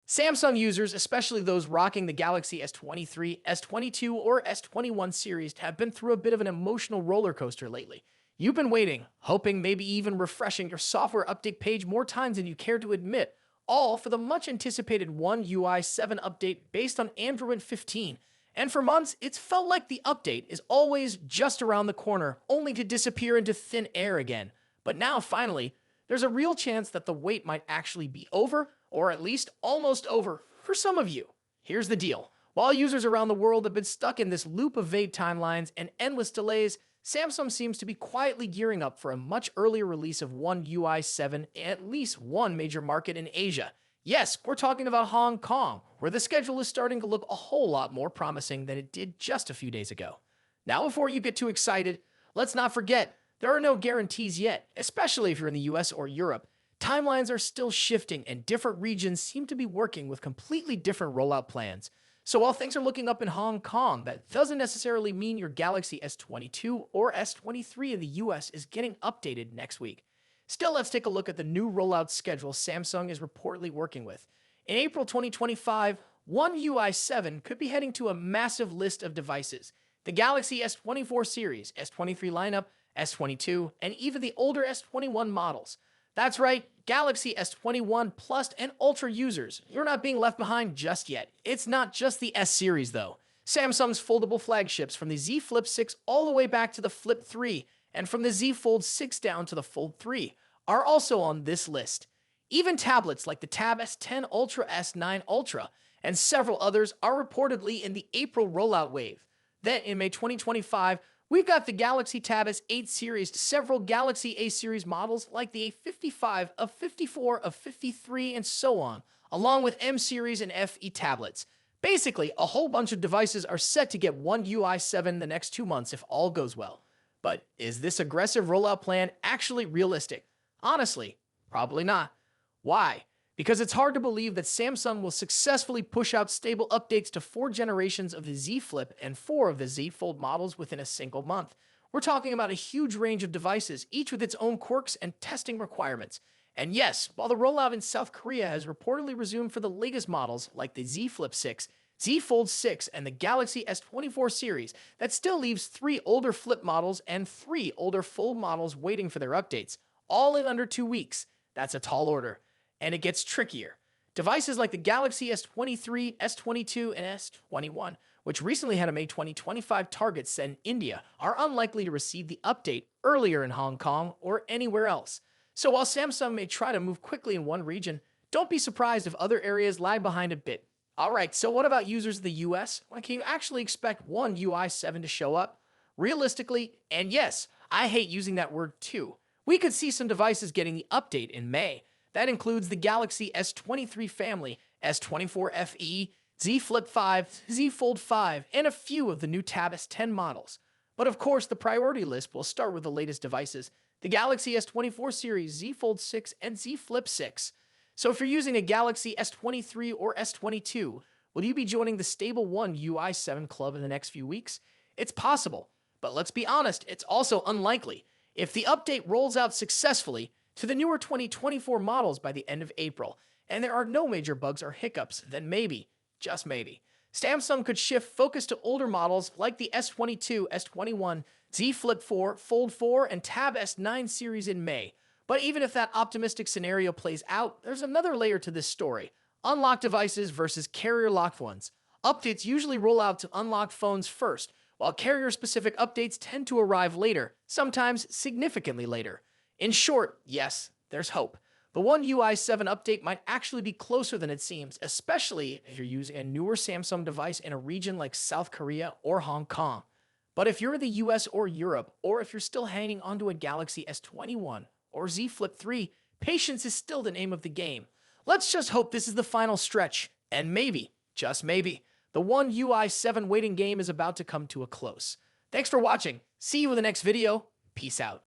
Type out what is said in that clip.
Samsung users, especially those rocking the Galaxy S23, S22, or S21 series, have been through a bit of an emotional roller coaster lately. You've been waiting, hoping, maybe even refreshing your software update page more times than you care to admit, all for the much anticipated One UI 7 update based on Android 15. And for months, it's felt like the update is always just around the corner, only to disappear into thin air again. But now, finally, there's a real chance that the wait might actually be over, or at least almost over, for some of you. Here's the deal. While users around the world have been stuck in this loop of vague timelines and endless delays, Samsung seems to be quietly gearing up for a much earlier release of One UI 7 in at least one major market in Asia. Yes, we're talking about Hong Kong, where the schedule is starting to look a whole lot more promising than it did just a few days ago. Now, before you get too excited, let's not forget, there are no guarantees yet, especially if you're in the US or Europe. Timelines are still shifting, and different regions seem to be working with completely different rollout plans. So while things are looking up in Hong Kong, that doesn't necessarily mean your Galaxy S22 or S23 in the US is getting updated next week. Still, let's take a look at the new rollout schedule Samsung is reportedly working with. In April 2025, One UI 7 could be heading to a massive list of devices. The Galaxy S24 series, S23 lineup, S22, and even the older S21 models. That's right, Galaxy S21 Plus and Ultra users, you're not being left behind just yet. It's not just the S series though. Samsung's foldable flagships from the Z Flip 6 all the way back to the Flip 3, and from the Z Fold 6 down to the Fold 3, are also on this list. Even tablets like the Tab S10 Ultra, S9 Ultra, and several others are reportedly in the April rollout wave. Then in May 2025, we've got the Galaxy Tab S8 series to several Galaxy A series models like the A55, a 54, a 53, and so on, along with M series and FE tablets. Basically, a whole bunch of devices are set to get One UI 7 the next 2 months if all goes well. But is this aggressive rollout plan actually realistic? Honestly, probably not. Why? Because it's hard to believe that Samsung will successfully push out stable updates to 4 generations of the Z Flip and 4 of the Z Fold models within a single month. We're talking about a huge range of devices, each with its own quirks and testing requirements. And yes, while the rollout in South Korea has reportedly resumed for the latest models like the Z Flip 6, Z Fold 6, and the Galaxy S24 series, that still leaves 3 older Flip models and 3 older Fold models waiting for their updates, all in under 2 weeks. That's a tall order. And it gets trickier. Devices like the Galaxy S23, S22, and S21, which recently had a May 2025 target set in India, are unlikely to receive the update earlier in Hong Kong or anywhere else. So while Samsung may try to move quickly in one region, don't be surprised if other areas lag behind a bit. Alright, so what about users of the US? When can you actually expect One UI 7 to show up? Realistically, and yes, I hate using that word too, we could see some devices getting the update in May. That includes the Galaxy S23 family, S24 FE, Z Flip 5, Z Fold 5, and a few of the new Tab S10 models. But of course, the priority list will start with the latest devices, the Galaxy S24 series, Z Fold 6, and Z Flip 6. So if you're using a Galaxy S23 or S22, will you be joining the stable One UI 7 club in the next few weeks? It's possible, but let's be honest, it's also unlikely. If the update rolls out successfully to the newer 2024 models by the end of April, and there are no major bugs or hiccups, then maybe, just maybe, Samsung could shift focus to older models like the S22, S21, Z Flip 4, Fold 4, and Tab S9 series in May. But even if that optimistic scenario plays out, there's another layer to this story. Unlocked devices versus carrier-locked ones. Updates usually roll out to unlocked phones first, while carrier-specific updates tend to arrive later, sometimes significantly later. In short, yes, there's hope. The One UI 7 update might actually be closer than it seems, especially if you're using a newer Samsung device in a region like South Korea or Hong Kong. But if you're in the US or Europe, or if you're still hanging onto a Galaxy S21 or Z Flip 3, patience is still the name of the game. Let's just hope this is the final stretch, and maybe, just maybe, the One UI 7 waiting game is about to come to a close. Thanks for watching. See you in the next video. Peace out.